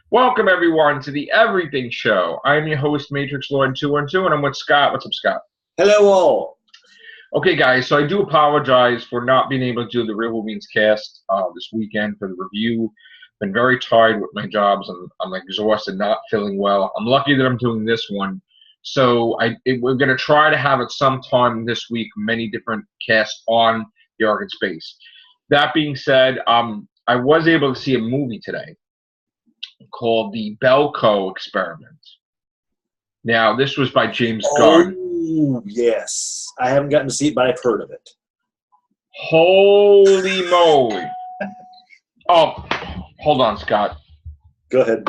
Welcome, everyone, to the Everything Show. I'm your host, Matrixlord212, and I'm with Scott. What's up, Scott? Hello, all. Okay, guys, so I do apologize for not being able to do the Real Movies cast this weekend for the review. Been very tired with my jobs. I'm exhausted, not feeling well. I'm lucky that I'm doing this one. So we're going to try to have it sometime this week, many different casts on the Ark in Space. That being said, I was able to see a movie today called the Belko Experiment. Now, this was by James Gunn. Oh, yes. I haven't gotten to see it, but I've heard of it. Holy moly. Oh, hold on, Scott. Go ahead.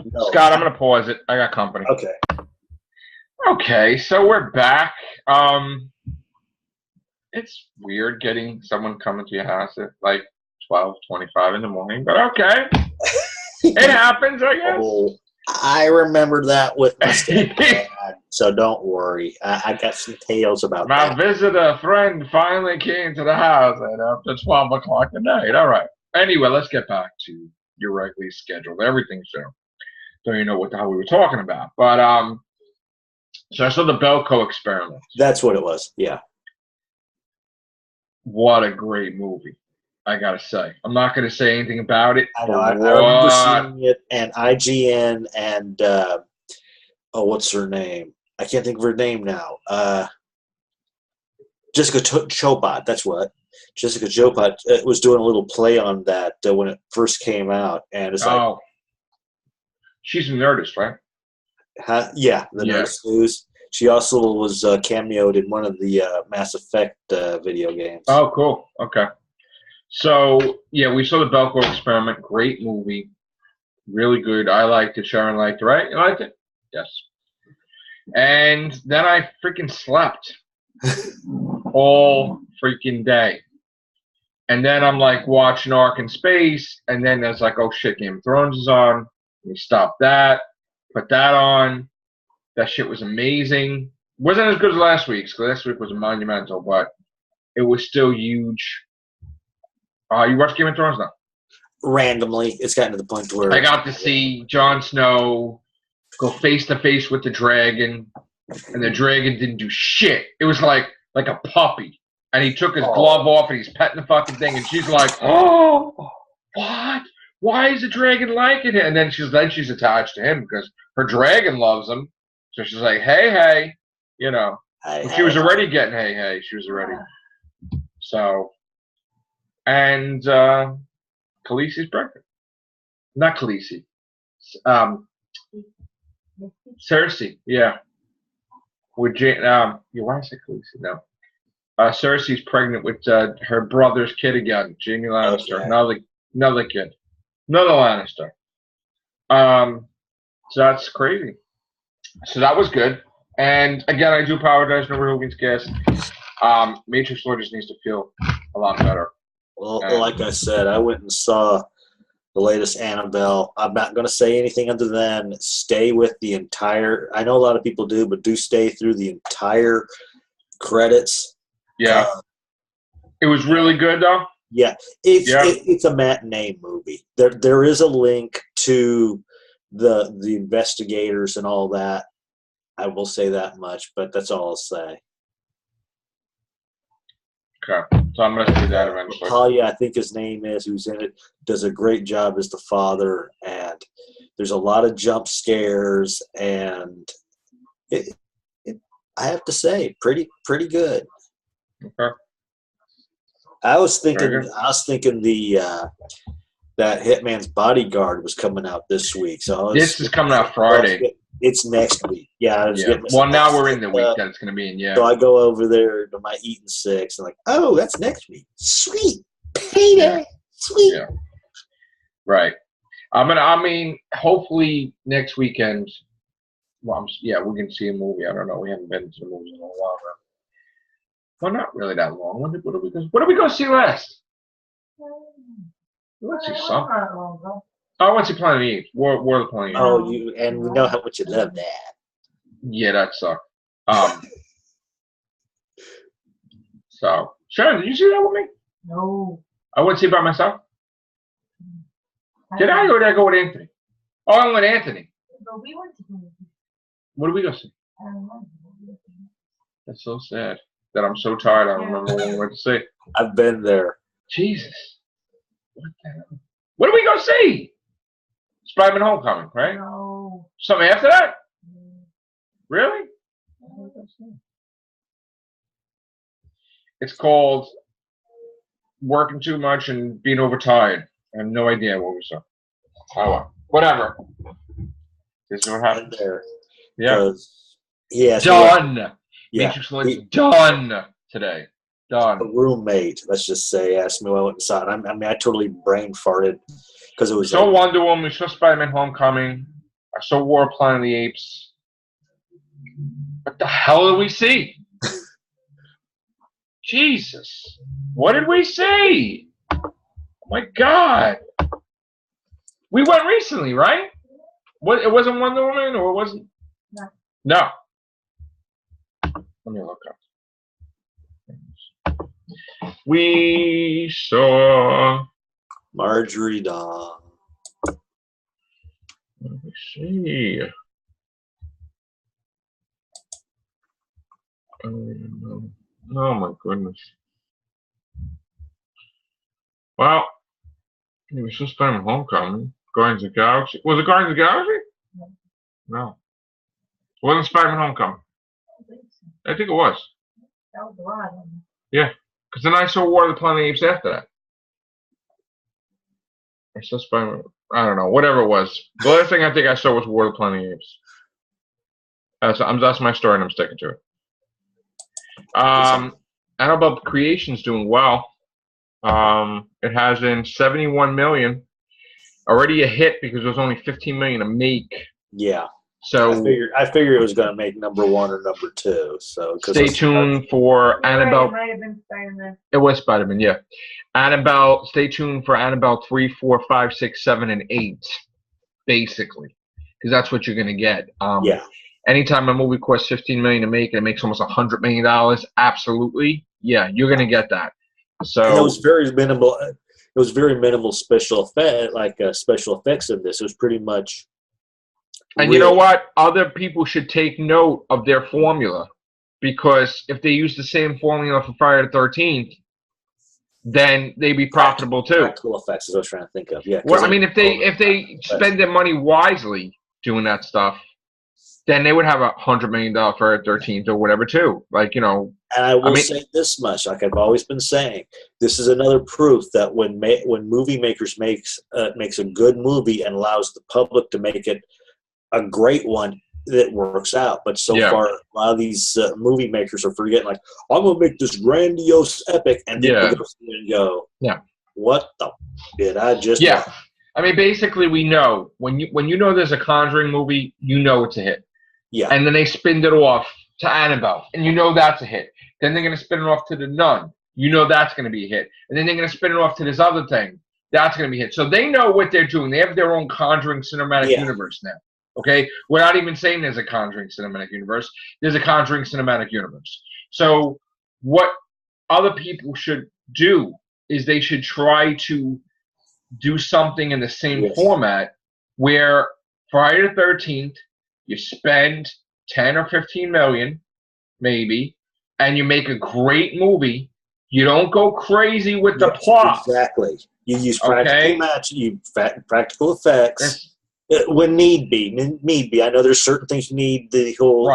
No. Scott, I'm going to pause it. I got company. Okay. Okay, so we're back. It's weird getting someone coming to your house at like 12:25 in the morning, but okay. It happens, I guess. Oh, I remember that with my stepdad, so don't worry. I got some tales about My that. visitor friend finally came to the house at after 12 o'clock at night. All right. Anyway, let's get back to your regularly scheduled Everything Show. Don't you know what the hell we were talking about. But, so I saw the Belko Experiment. That's what it was, yeah. What a great movie, I gotta say. I'm not gonna say anything about it. I know. I remember seeing it, and IGN, and what's her name? I can't think of her name now. Jessica Chobot. That's what. Jessica Chobot was doing a little play on that when it first came out, and it's like, she's an artist, right? Yeah, the Nerdist News. She also was cameoed in one of the Mass Effect video games. Oh, cool. Okay. So, yeah, we saw the Belko Experiment. Great movie. Really good. I liked it. Sharon liked it, right? You liked it? Yes. And then I freaking slept all freaking day. And then I'm like watching Ark in Space, and then there's like, oh shit, Game of Thrones is on. We stopped that, put that on. That shit was amazing. Wasn't as good as last week's, because last week was monumental, but it was still huge. You watch Game of Thrones now? Randomly, it's gotten to the point where I got to see Jon Snow go face to face with the dragon, and the dragon didn't do shit. It was like a puppy, and he took his glove off and he's petting the fucking thing, and she's like, "Oh, what? Why is the dragon liking it?" And then she's attached to him because her dragon loves him. So she's like, hey, you know. She was already getting hey. She was already. So, and Khaleesi's pregnant. Not Khaleesi. Cersei, yeah. With why I say Khaleesi? No. Cersei's pregnant with her brother's kid again, Jaime Lannister. Okay. Another kid. Another Lannister. So that's crazy. So that was good. And again, I do apologize for Real Movies guest. Matrixlord just needs to feel a lot better. Well, like I said, I went and saw the latest Annabelle. I'm not going to say anything other than stay with the entire. I know a lot of people do, but do stay through the entire credits. Yeah. It was really good, though. Yeah. It's a matinee movie. There is a link to the investigators and all that. I will say that much, but that's all I'll say. Okay, so I'm going to do that eventually. Talia, I think his name is, who's in it, does a great job as the father, and there's a lot of jump scares, and I have to say, pretty good. Okay. I was thinking the that Hitman's Bodyguard was coming out this week. So this is coming out Friday. It's next week. Yeah. Well, now we're in the week that it's going to be in. Yeah. So I go over there to my Eaton 6 and like, oh, that's next week. Sweet payday. Yeah. Sweet. Yeah. Right. Hopefully next weekend. Well, we can see a movie. I don't know. We haven't been to the movies in a while. Well, not really that long. What did we go see last? Let's see something. I want to see Planet of the Apes. War of the Planet of the Apes. And we know how much you love that. Yeah, that sucked. So, Sharon, did you see that with me? No. I went to see it by myself. Did I or did I go with Anthony? Oh, I went with Anthony. But we went to movies. What did we go see? I don't know. That's so sad that I'm so tired. I don't remember what we went to see. I've been there. Jesus. What the hell? What did we go see? Spider-Man Homecoming, right? No. Something after that? Really? It's called Working Too Much and Being Overtired. I have no idea what we saw. Oh, well. Whatever. This is what happened there. Yeah. Done. Matrixlord done today. Done. A roommate, let's just say, asked me when I went and saw it. I mean, I totally brain farted because it was. We saw Wonder Woman. We saw Spider-Man Homecoming. I saw War of Planet of the Apes. What the hell did we see? Jesus. What did we see? Oh my God. We went recently, right? What? It wasn't Wonder Woman, or it wasn't? No. No. Let me look up. We saw Marjorie Dawn. Let me see. Oh my goodness. Well, it was just Spider-Man Homecoming. Guardians of the Galaxy. Was it Guardians of the Galaxy? No. It wasn't Spider-Man Homecoming. I think it was. That was a lot of them. Yeah. Because then I saw War of the Planet of the Apes after that. I saw Spider-Man. I don't know. Whatever it was. The last thing I think I saw was War of the Planet of the Apes. That's my story, and I'm sticking to it. Annabelle Creation's doing well. It has in 71 million. Already a hit because there's only 15 million to make. Yeah. So I figured it was going to make number 1 or number 2. So stay tuned for Annabelle. It might have been Spider-Man. It was Spider-Man, yeah. Annabelle. Stay tuned for Annabelle 3, 4, 5, 6, 7, and 8. Basically, because that's what you're going to get. Yeah. Anytime a movie costs 15 million to make and it makes almost $100 million, absolutely, yeah, you're going to get that. So and it was very minimal. It was very minimal special effects in this. It was pretty much. And you know what? Other people should take note of their formula, because if they use the same formula for Friday the 13th, then they'd be profitable too. Practical effects is what I was trying to think of. Yeah. Well, I mean, if they spend their money wisely doing that stuff, then they would have $100 million Friday the 13th or whatever too. Like, you know. And I will say this much, like I've always been saying, this is another proof that when movie makers makes a good movie and allows the public to make it a great one, that works out. But so far, a lot of these movie makers are forgetting, like, I'm going to make this grandiose epic, and then you go see it and go, what the did I just watch? I mean, basically, we know when you know there's a Conjuring movie, you know it's a hit. Yeah. And then they spinned it off to Annabelle, and you know that's a hit. Then they're going to spin it off to The Nun. You know that's going to be a hit. And then they're going to spin it off to this other thing. That's going to be a hit. So they know what they're doing. They have their own Conjuring cinematic universe now. Okay? We're not even saying there's a Conjuring cinematic universe. There's a Conjuring cinematic universe. So what other people should do is they should try to do something in the same format where Friday the 13th, you spend 10 or 15 million, maybe, and you make a great movie. You don't go crazy with the plot. Exactly. You use practical effects when need be. I know there's certain things you need the whole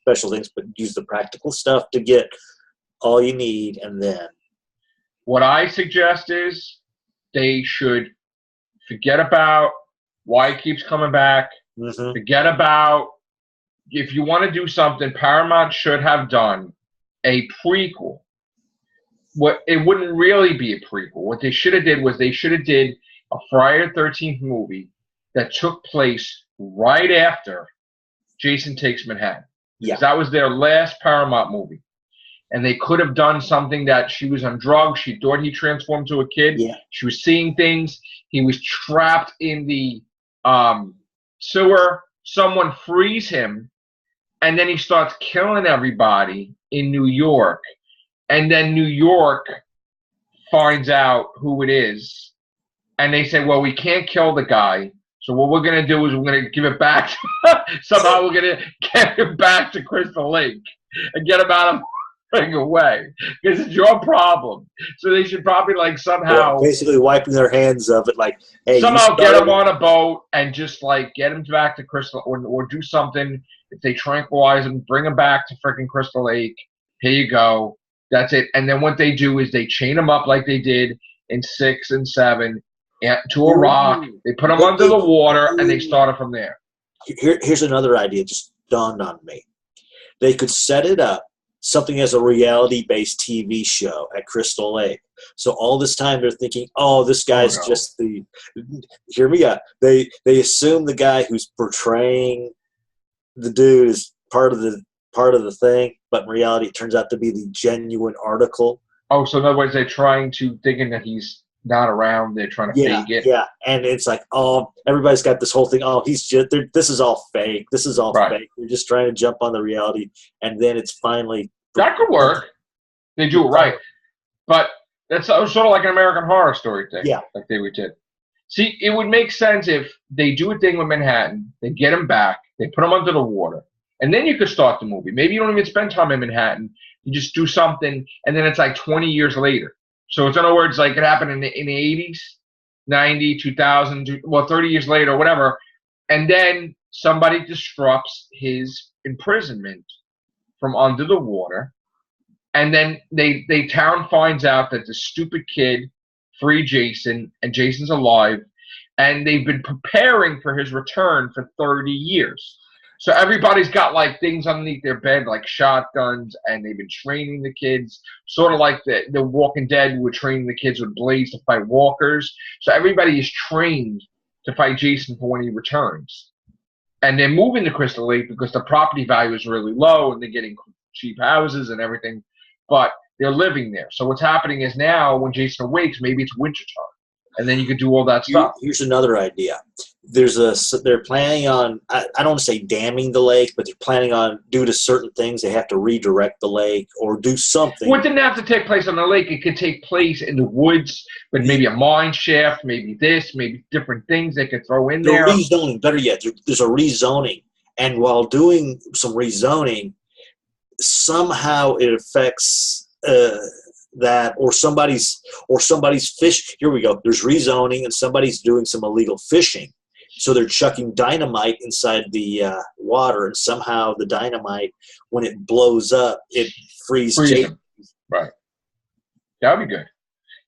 special things, but use the practical stuff to get all you need, and then. What I suggest is they should forget about why it keeps coming back. Mm-hmm. Forget about, if you want to do something, Paramount should have done a prequel. It wouldn't really be a prequel. What they should have did was they should have did a Friday the 13th movie that took place right after Jason Takes Manhattan. Yeah. That was their last Paramount movie. And they could have done something that she was on drugs. She thought he transformed to a kid. Yeah. She was seeing things. He was trapped in the sewer. Someone frees him. And then he starts killing everybody in New York. And then New York finds out who it is. and they say, well, we can't kill the guy. So what we're going to do is we're going to give it back. Somehow we're going to get it back to Crystal Lake and get him out of away because it's your problem. So they should probably like somehow basically wiping their hands of it, like, hey, somehow get him on a boat and just like get him back to Crystal, or do something. If they tranquilize him, bring him back to freaking Crystal Lake. Here you go. That's it. And then what they do is they chain him up like they did in 6 and 7 to a rock. They put him under the water and they start it from there. Here's another idea just dawned on me. They could set it up something as a reality-based TV show at Crystal Lake. So all this time they're thinking, oh, this guy's just the – hear me out. They assume the guy who's portraying the dude is part of the thing, but in reality it turns out to be the genuine article. Oh, so in other words, they're thinking that he's not around. They're trying to fake it. Yeah, and it's like, oh, everybody's got this whole thing. Oh, he's just – this is all fake. This is all fake. They're just trying to jump on the reality, and then it's finally – that could work. They do it right. But that's sort of like an American Horror Story thing. Yeah. Like they would do. See, it would make sense if they do a thing with Manhattan, they get him back, they put him under the water, and then you could start the movie. Maybe you don't even spend time in Manhattan. You just do something, and then it's like 20 years later. So it's in other words, like it happened in the 80s, 90, 2000, 30 years later, or whatever, and then somebody disrupts his imprisonment from under the water, and then they town finds out that the stupid kid freed Jason, and Jason's alive, and they've been preparing for his return for 30 years. So everybody's got like things underneath their bed, like shotguns, and they've been training the kids, sort of like the Walking Dead who were training the kids with blades to fight walkers. So everybody is trained to fight Jason for when he returns. And they're moving to Crystal Lake because the property value is really low and they're getting cheap houses and everything, but they're living there. So what's happening is now when Jason awakes, maybe it's wintertime, and then you could do all that stuff. Here's another idea. They're planning on, I don't want to say damming the lake, but they're planning on, due to certain things, they have to redirect the lake or do something. Well, it didn't have to take place on the lake. It could take place in the woods, but maybe a mine shaft, maybe this, maybe different things they could throw in there. Rezoning, better yet, there's a rezoning. And while doing some rezoning, somehow it affects that, or somebody's fish. Here we go. There's rezoning, and somebody's doing some illegal fishing. So they're chucking dynamite inside the water, and somehow the dynamite, when it blows up, it freezes Jason. Right. That would be good.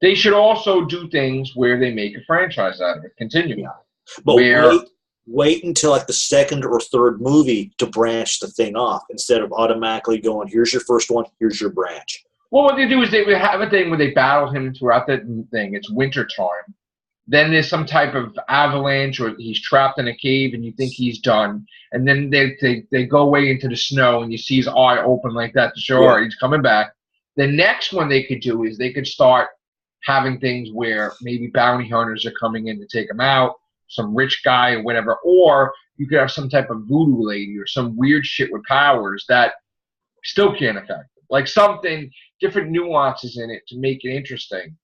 They should also do things where they make a franchise out of it. Continue. Yeah. But wait until like the second or third movie to branch the thing off instead of automatically going, here's your first one, here's your branch. Well, what they do is they have a thing where they battle him throughout the thing. It's winter time. Then there's some type of avalanche, or he's trapped in a cave and you think he's done. And then they go away into the snow and you see his eye open like that to show, all right, he's coming back. The next one they could do is they could start having things where maybe bounty hunters are coming in to take him out, some rich guy or whatever, or you could have some type of voodoo lady or some weird shit with powers that still can't affect him. Like something, different nuances in it to make it interesting.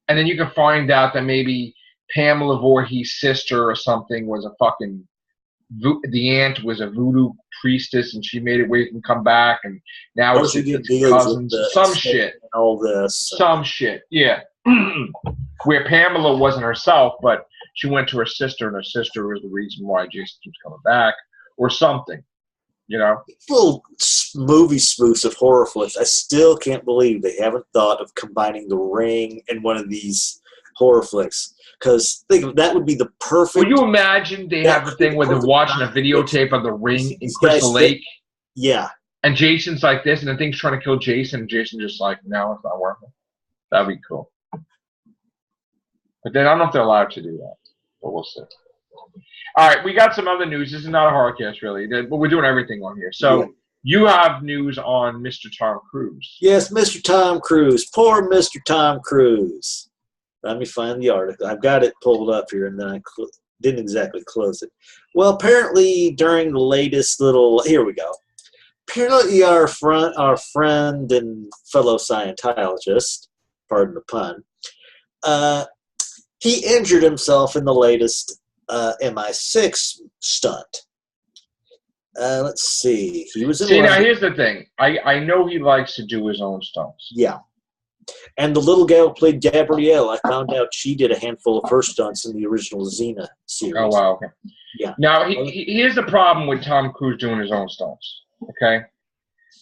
And then you can find out that maybe Pamela Voorhees' sister or something was a fucking, the aunt was a voodoo priestess and she made it wait and come back, and now it's cousins, some shit. All this. Some shit, yeah. Where Pamela wasn't herself, but she went to her sister, and her sister was the reason why Jason keeps coming back, or something, you know? Little movie spoofs of horror flicks. I still can't believe they haven't thought of combining The Ring and one of these horror flicks. Because that would be the perfect... Will you imagine they have the thing where they're watching a videotape of The Ring in Crystal Lake? Yeah. And Jason's like this, and the thing's trying to kill Jason, and Jason's just like, no, it's not working. That'd be cool. But then I don't know if they're allowed to do that. But we'll see. All right, we got some other news. This is not a horror cast, really, but we're doing everything on here. So you have news on Mr. Tom Cruise. Yes, Mr. Tom Cruise. Poor Mr. Tom Cruise. Let me find the article. I've got it pulled up here, and then I didn't exactly close it. Well, apparently during the latest little... Here we go. Apparently our friend and fellow Scientologist, pardon the pun, He injured himself in the latest MI6 stunt. Let's see. He was in See, now London. here's the thing. I know he likes to do his own stunts. Yeah. And the little gal who played Gabrielle, I found out she did a handful of her stunts in the original Xena series. Oh, wow. Okay. Yeah. Now, here's the problem with Tom Cruise doing his own stunts. Okay?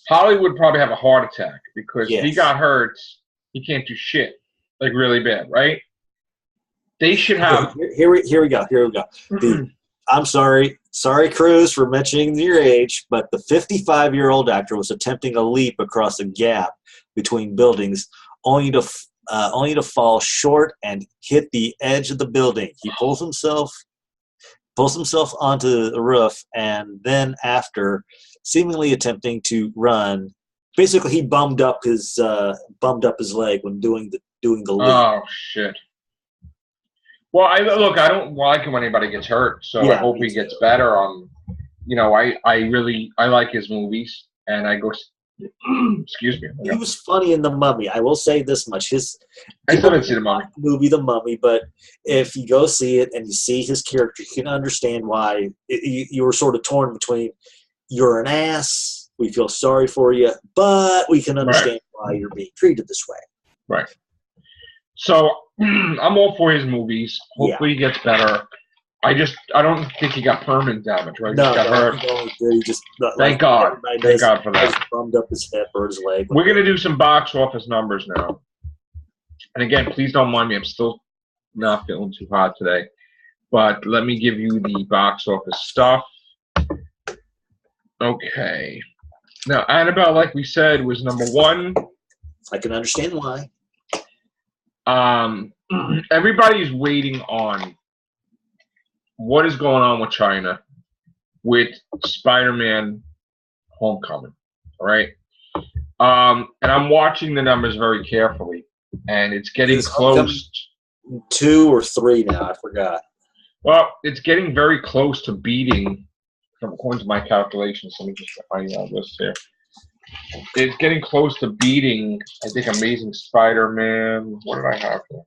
Hollywood probably have a heart attack because if he got hurt, he can't do shit. Like, really bad, right? They should have... Here we go. I'm sorry, Cruz, for mentioning your age, but the 55-year-old actor was attempting a leap across a gap between buildings, only to fall short and hit the edge of the building. He pulls himself onto the roof, and then after seemingly attempting to run, basically he bummed up his leg when doing the leap. Oh, shit. Well, I don't like it when anybody gets hurt, so I hope he gets better. I like his movies, and I go. Excuse me. He was funny in The Mummy. I will say this much: I still didn't see The Mummy. The Mummy, but if you go see it and you see his character, you can understand why you were sort of torn between you're an ass, we feel sorry for you, but we can understand why you're being treated this way. Right. So I'm all for his movies. Hopefully he gets better. I don't think he got permanent damage, right? No, he got hurt. He just Thank God. Thank God for that. Bummed up his hip or his leg. We're gonna do some box office numbers now. And again, please don't mind me. I'm still not feeling too hot today. But let me give you the box office stuff. Okay. Now, Annabelle, like we said, was number 1. I can understand why. Everybody's waiting on what is going on with China with Spider-Man Homecoming, all right? And I'm watching the numbers very carefully, and it's getting close. 2 or 3 now, I forgot. Well, it's getting very close to beating, according to my calculations. Let me just find out this here. It's getting close to beating, I think, Amazing Spider-Man. What did I have here?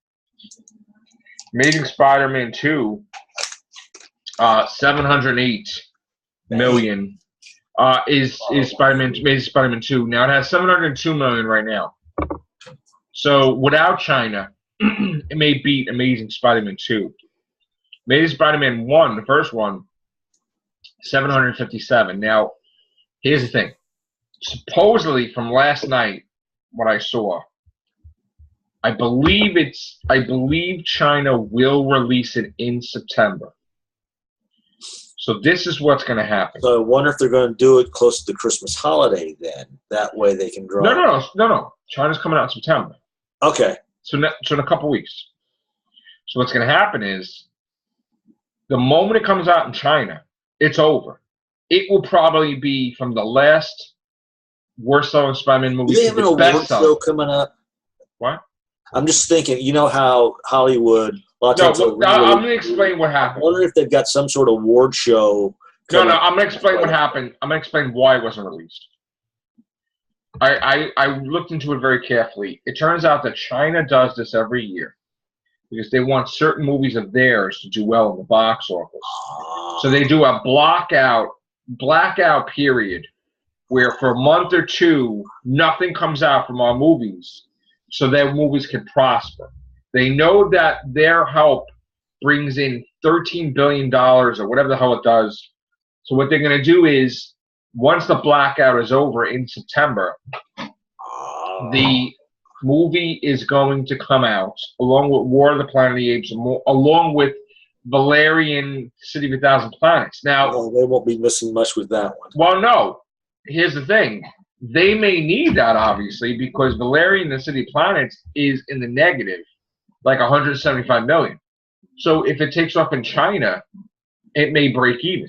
Amazing Spider-Man 2, 708 million is Spider-Man, Amazing Spider-Man 2. Now it has 702 million right now. So without China, it may beat Amazing Spider-Man 2. Amazing Spider-Man 1, the first one, 757. Now, here's the thing. Supposedly from last night, what I saw, I believe China will release it in September. So this is what's going to happen. So I wonder if they're going to do it close to the Christmas holiday then. That way they can draw. No. China's coming out in September. Okay. So in a couple weeks. So what's going to happen is the moment it comes out in China, it's over. It will probably be from the last worst-selling Spider-Man movie. Do they have an award show coming up? What? I'm just thinking, you know how Hollywood... I'm going to explain what happened. I wonder if they've got some sort of award show. No, I'm going to explain what happened. I'm going to explain why it wasn't released. I looked into it very carefully. It turns out that China does this every year because they want certain movies of theirs to do well in the box office. So they do a blackout period where for a month or two, nothing comes out from our movies so their movies can prosper. They know that their help brings in $13 billion or whatever the hell it does. So what they're going to do is, once the blackout is over in September, the movie is going to come out, along with War of the Planet of the Apes, along with Valerian City of a Thousand Planets. Now, they won't be missing much with that one. Well, no. Here's the thing. They may need that, obviously, because Valerian the City of Planets is in the negative, like 175 million. So if it takes off in China, it may break even.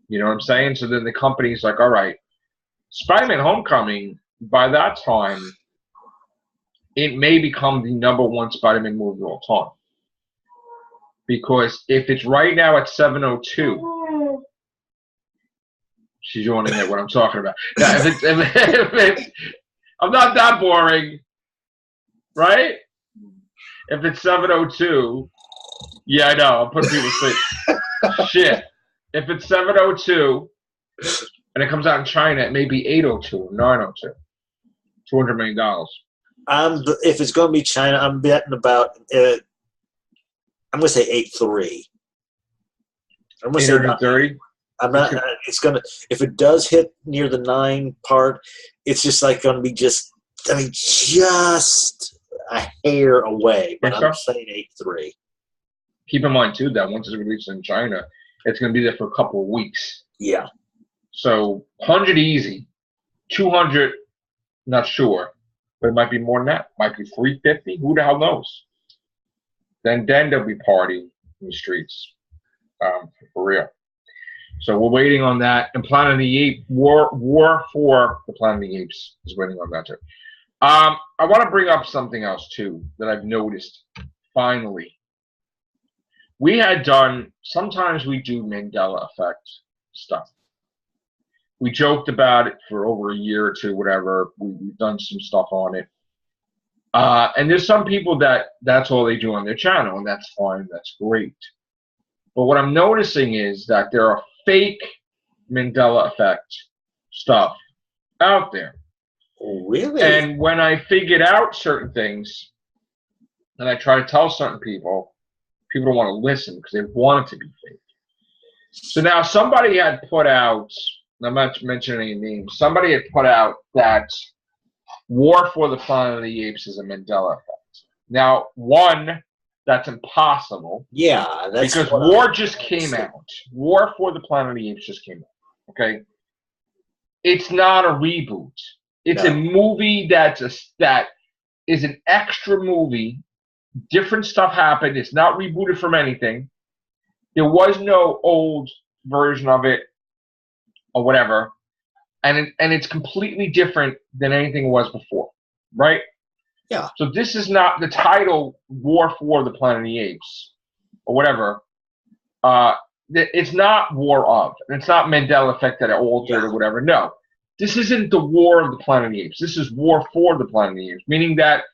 You know what I'm saying? So then the company's like, all right, Spider-Man Homecoming, by that time, it may become the #1 Spider-Man movie of all time. Because if it's right now at 702, she's yawning at what I'm talking about. Now, I'm not that boring, right? If it's 7:02, yeah, I know. I'm putting people to sleep. Shit. If it's 7:02 and it comes out in China, it may be 8:02 or 9:02. $200 million. If it's going to be China, I'm betting about. I'm going to say 8-3. I'm going to say 830. I'm not. It's going to. If it does hit near the 9 part, it's just like going to be just. I mean, just a hair away. But I'm saying 8-3. Keep in mind too that once it's released in China, it's going to be there for a couple of weeks. Yeah. So 100 easy, 200 not sure, but it might be more than that. Might be 350. Who the hell knows? Then they'll be partying in the streets, for real. So we're waiting on that. And Planet of the Apes, War for the Planet of the Apes is waiting on that too. I want to bring up something else too that I've noticed. Finally, we had done. Sometimes we do Mandela effect stuff. We joked about it for over a year or two, whatever. We've done some stuff on it. And there's some people that's all they do on their channel, and that's fine. That's great. But what I'm noticing is that there are fake Mandela effect stuff out there. Oh, really? And when I figured out certain things, and I try to tell certain people don't want to listen because they want it to be fake. So now somebody had put out, I'm not mentioning any names, somebody had put out that War for the Planet of the Apes is a Mandela effect. Now, one, that's impossible. Yeah, that's because War just came out. War for the Planet of the Apes just came out. Okay? It's not a reboot. It's a movie that is an extra movie. Different stuff happened. It's not rebooted from anything. There was no old version of it or whatever. And it's completely different than anything it was before. Right? Yeah. So this is not the title War for the Planet of the Apes or whatever. It's not War of. And it's not Mandela effect that it altered or whatever. No. This isn't the War of the Planet of the Apes. This is War for the Planet of the Apes, meaning that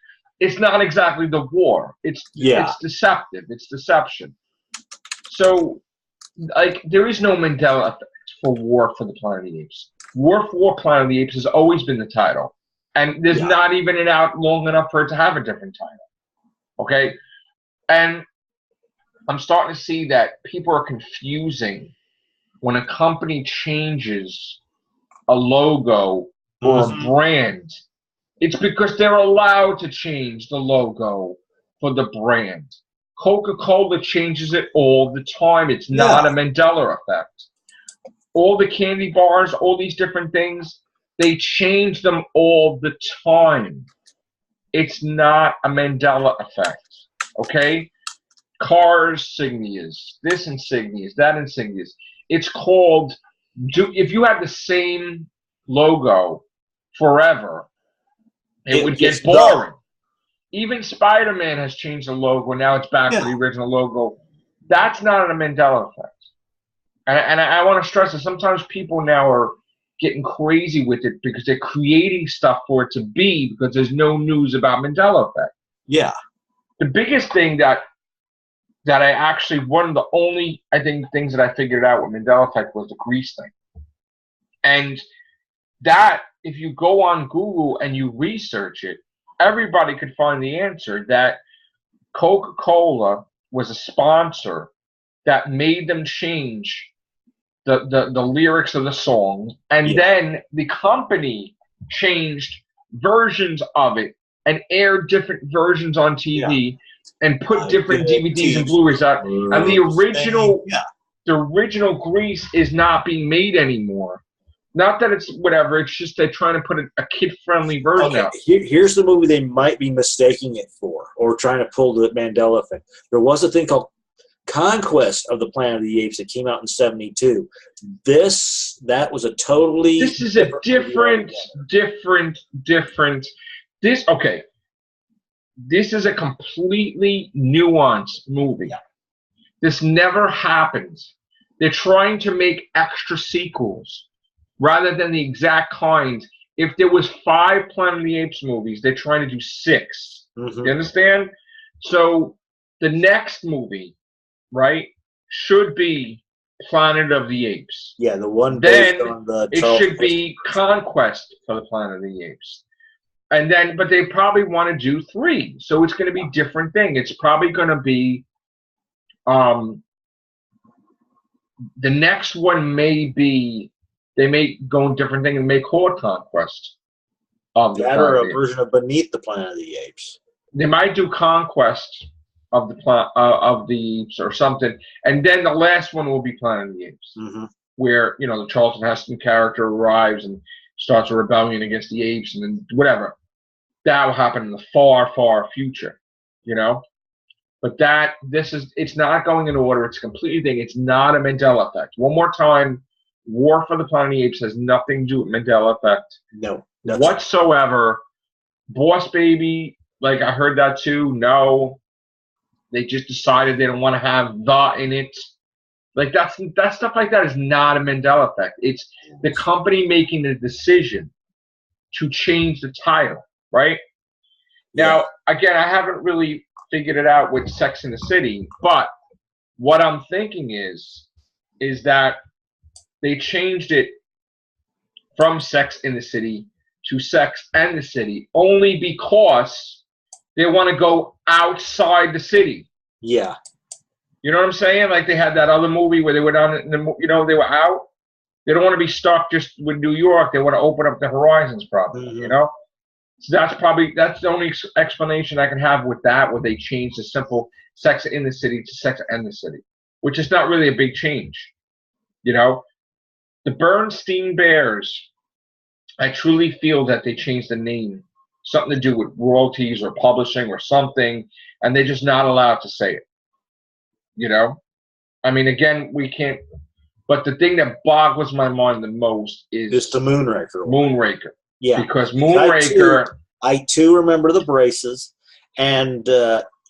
it's not exactly the war. It's deceptive. It's deception. So, like, there is no Mandela effect for War for the Planet of the Apes. War for Planet of the Apes has always been the title. And there's not even an out long enough for it to have a different title. Okay? And I'm starting to see that people are confusing when a company changes a logo or a brand. It's because they're allowed to change the logo for the brand. Coca-Cola changes it all the time. It's not a Mandela effect. All the candy bars, all these different things, they change them all the time. It's not a Mandela effect. Okay? Cars insignias, this insignias, that insignias. It's called, if you had the same logo forever, it would get boring. Even Spider-Man has changed the logo. Now it's back to the original logo. That's not a Mandela effect. And I want to stress that sometimes people now are getting crazy with it because they're creating stuff for it to be because there's no news about Mandela effect. Yeah. The biggest thing that I actually, one of the only, I think, things that I figured out with Mandela effect was the grease thing. And that, if you go on Google and you research it, everybody could find the answer that Coca-Cola was a sponsor that made them change the lyrics of the song, and then the company changed versions of it and aired different versions on TV and put different DVDs and Blu-rays out. And the original Grease is not being made anymore. Not that it's whatever, it's just they're trying to put a kid-friendly version out. Here's the movie they might be mistaking it for, or trying to pull the Mandela effect. There was a thing called Conquest of the Planet of the Apes that came out in '72. That was a totally... This is a different... This is a completely nuanced movie. Yeah. This never happens. They're trying to make extra sequels rather than the exact kind. If there was 5 Planet of the Apes movies, they're trying to do 6. You understand? So the next movie, right, should be Planet of the Apes. Yeah, the one Then based on the it Charlton should be Conquest for the Planet of the Apes. And then, but they probably want to do 3. So it's going to be different thing. It's probably going to be, the next one may be, they may go in different thing and may call it Conquest of the that Planet or of a the Apes. version of Beneath the Planet of the Apes. They might do Conquest of the Apes or something, and then the last one will be Planet of the Apes, where the Charlton Heston character arrives and starts a rebellion against the apes, and then whatever that will happen in the far, far future, But it's not going in order. It's a completely thing. It's not a Mandela effect. One more time, War for the Planet of the Apes has nothing to do with Mandela effect. No, whatsoever. Boss Baby. Like, I heard that too. No. They just decided they don't want to have the in it. Like, that stuff like that is not a Mandela effect. It's the company making the decision to change the title, right? Now, again, I haven't really figured it out with Sex in the City, but what I'm thinking is that they changed it from Sex in the City to Sex and the City only because they want to go outside the city. Yeah. You know what I'm saying? Like, they had that other movie where they were down in the, they were out. They don't want to be stuck just with New York. They want to open up the horizons, probably. So that's the only explanation I can have with that, where they changed the simple Sex in the City to Sex and the City, which is not really a big change. The Bernstein Bears, I truly feel that they changed the name, something to do with royalties or publishing or something, and they're just not allowed to say it. I mean, again, we can't. But the thing that boggles my mind the most is just the Moonraker. Moonraker. Yeah, because Moonraker. I too remember the braces, and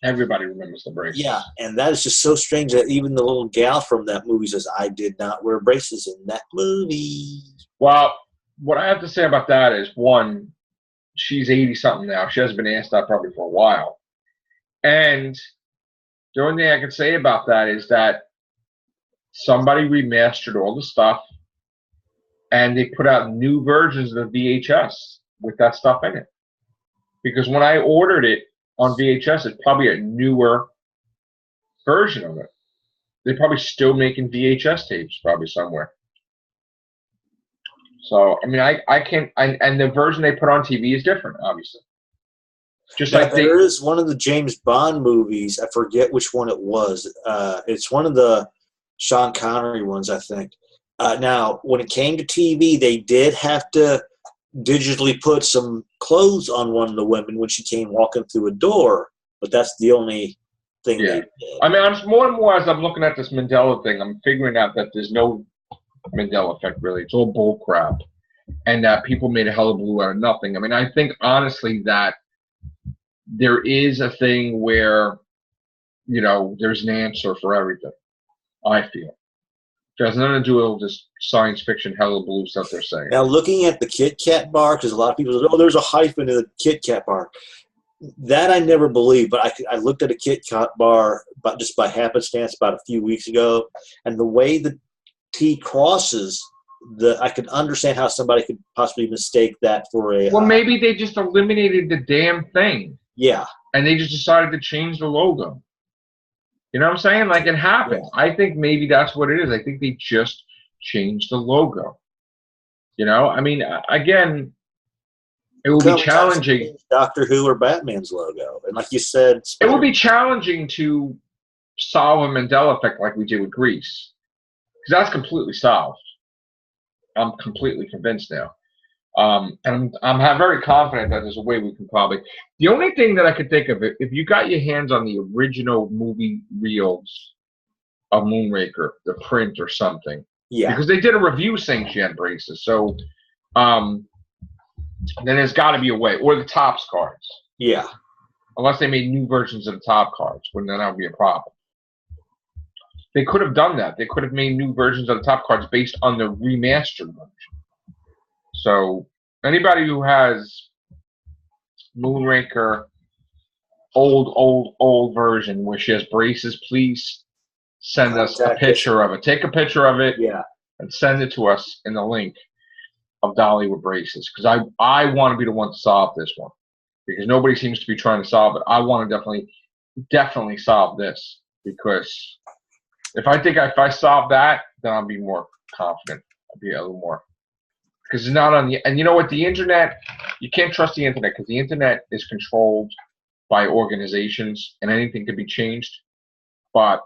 everybody remembers the braces. Yeah, and that is just so strange that even the little gal from that movie says, "I did not wear braces in that movie." Well, what I have to say about that is, one, she's 80-something now. She hasn't been asked that probably for a while, and the only thing I can say about that is that somebody remastered all the stuff, and they put out new versions of the VHS with that stuff in it. Because when I ordered it on VHS, it's probably a newer version of it. They're probably still making VHS tapes probably somewhere. So, I mean, I can't, and the version they put on TV is different, obviously. Just now, like there is one of the James Bond movies, I forget which one it was. It's one of the Sean Connery ones, I think. Now, when it came to TV, they did have to digitally put some clothes on one of the women when she came walking through a door, but that's the only thing they did. I mean, I'm more and more as I'm looking at this Mandela thing, I'm figuring out that there's no Mandela effect, really. It's all bull crap. And that people made a hell of a blue out of nothing. I mean, I think, honestly, that there is a thing where, there's an answer for everything, I feel. It has nothing to do with all this science fiction hullabaloo stuff they're saying. Now, looking at the Kit Kat bar, because a lot of people say, "Oh, there's a hyphen in the Kit Kat bar." That I never believed, but I looked at a Kit Kat bar just by happenstance about a few weeks ago, and the way the T crosses, I could understand how somebody could possibly mistake that for a. Well, maybe they just eliminated the damn thing. Yeah. And they just decided to change the logo. You know what I'm saying? Like, it happens. Yeah. I think maybe that's what it is. I think they just changed the logo. I mean, again, it will be challenging. Doctor Who or Batman's logo. And like you said, it will be challenging to solve a Mandela effect like we did with Grease. Because that's completely solved. I'm completely convinced now. And I'm very confident that there's a way we can probably. The only thing that I could think of, if you got your hands on the original movie reels of Moonraker, the print or something, because they did a review saying she had braces, so then there's got to be a way, or the Topps cards, unless they made new versions of the top cards, when then that would be a problem. They could have done that. They could have made new versions of the top cards based on the remastered version. So anybody who has Moonraker old version where she has braces, please send us a Contact us. picture of it. Take a picture of it Yeah. and send it to us in the link of Dolly with braces, because I want to be the one to solve this one, because nobody seems to be trying to solve it. I want to definitely solve this, because if I solve that, then I'll be more confident. I'll be a little more, because it's not on the, and you know what, the internet, you can't trust the internet, because the internet is controlled by organizations and anything can be changed. But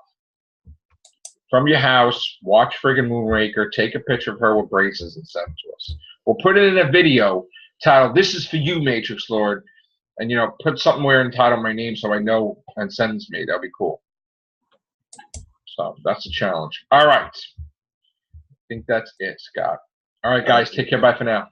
from your house, watch friggin' Moonraker, take a picture of her with braces and send it to us. We'll put it in a video titled, "This is for you, Matrix Lord," and, you know, put somewhere entitled my name so I know and send it to me. That'd be cool. So that's a challenge. All right. I think that's it, Scott. All right, guys, take care. Bye for now.